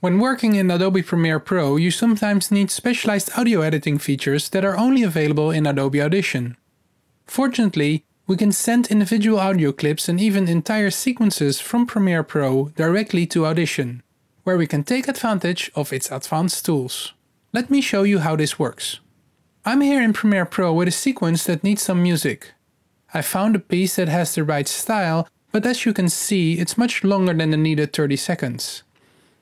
When working in Adobe Premiere Pro, you sometimes need specialized audio editing features that are only available in Adobe Audition. Fortunately, we can send individual audio clips and even entire sequences from Premiere Pro directly to Audition, where we can take advantage of its advanced tools. Let me show you how this works. I'm here in Premiere Pro with a sequence that needs some music. I found a piece that has the right style, but as you can see, it's much longer than the needed 30 seconds.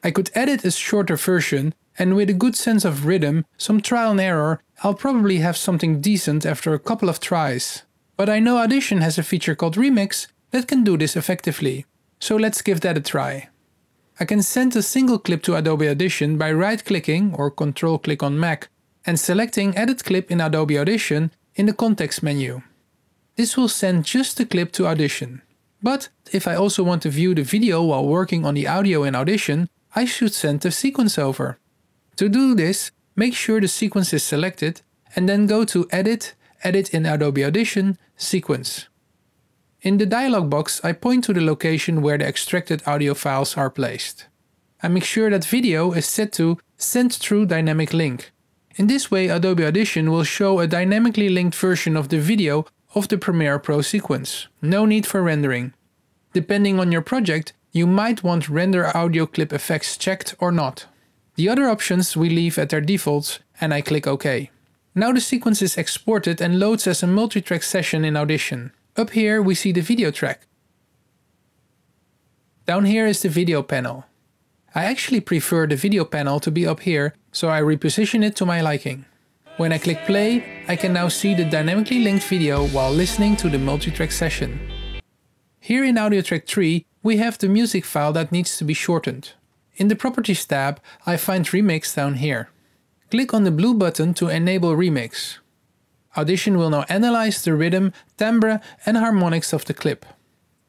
I could edit a shorter version, and with a good sense of rhythm, some trial and error, I'll probably have something decent after a couple of tries. But I know Audition has a feature called Remix that can do this effectively, so let's give that a try. I can send a single clip to Adobe Audition by right-clicking or Control-click on Mac and selecting Edit Clip in Adobe Audition in the context menu. This will send just the clip to Audition. But if I also want to view the video while working on the audio in Audition, I should send the sequence over. To do this, make sure the sequence is selected and then go to Edit, Edit in Adobe Audition, Sequence. In the dialog box, I point to the location where the extracted audio files are placed. I make sure that video is set to Send Through Dynamic Link. In this way, Adobe Audition will show a dynamically linked version of the video of the Premiere Pro sequence. No need for rendering. Depending on your project, you might want render audio clip effects checked or not. The other options we leave at their defaults and I click OK. Now the sequence is exported and loads as a multi-track session in Audition. Up here we see the video track. Down here is the video panel. I actually prefer the video panel to be up here, so I reposition it to my liking. When I click play, I can now see the dynamically linked video while listening to the multi-track session. Here in Audio Track 3, we have the music file that needs to be shortened. In the Properties tab, I find Remix down here. Click on the blue button to enable Remix. Audition will now analyze the rhythm, timbre and harmonics of the clip.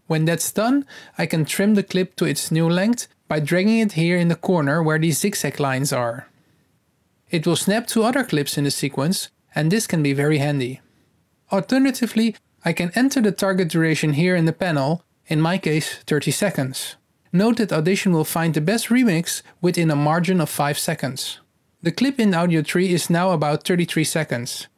When that's done, I can trim the clip to its new length by dragging it here in the corner where these zigzag lines are. It will snap to other clips in the sequence, and this can be very handy. Alternatively, I can enter the target duration here in the panel, in my case 30 seconds. Note that Audition will find the best remix within a margin of 5 seconds. The clip in Audio 3 is now about 33 seconds.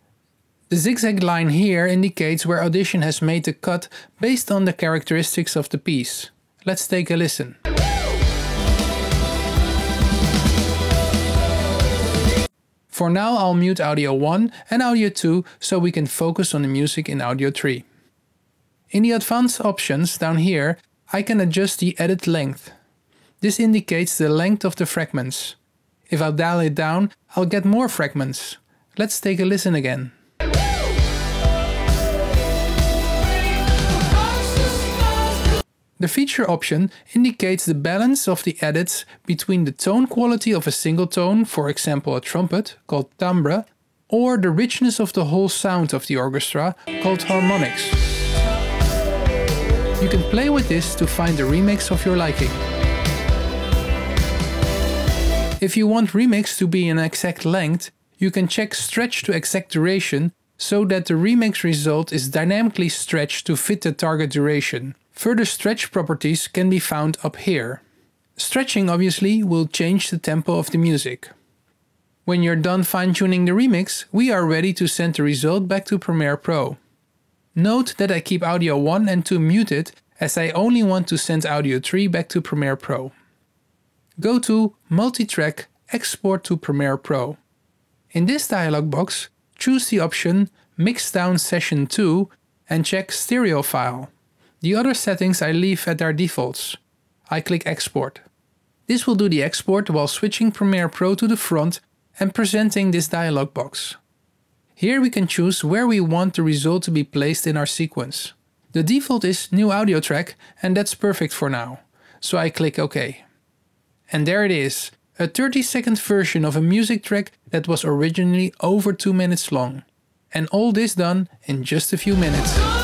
The zigzag line here indicates where Audition has made the cut based on the characteristics of the piece. Let's take a listen. For now I'll mute Audio 1 and Audio 2 so we can focus on the music in Audio 3. In the advanced options down here, I can adjust the edit length. This indicates the length of the fragments. If I dial it down, I'll get more fragments. Let's take a listen again. The feature option indicates the balance of the edits between the tone quality of a single tone, for example a trumpet, called timbre, or the richness of the whole sound of the orchestra, called harmonics. You can play with this to find the remix of your liking. If you want remix to be an exact length, you can check stretch to exact duration so that the remix result is dynamically stretched to fit the target duration. Further stretch properties can be found up here. Stretching obviously will change the tempo of the music. When you're done fine-tuning the remix, we are ready to send the result back to Premiere Pro. Note that I keep Audio 1 and 2 muted as I only want to send Audio 3 back to Premiere Pro. Go to Multi-track, Export to Premiere Pro. In this dialog box, choose the option Mix Down Session 2 and check Stereo File. The other settings I leave at their defaults. I click Export. This will do the export while switching Premiere Pro to the front and presenting this dialog box. Here we can choose where we want the result to be placed in our sequence. The default is New Audio Track and that's perfect for now, so I click OK. And there it is, a 30-second version of a music track that was originally over 2 minutes long. And all this done in just a few minutes.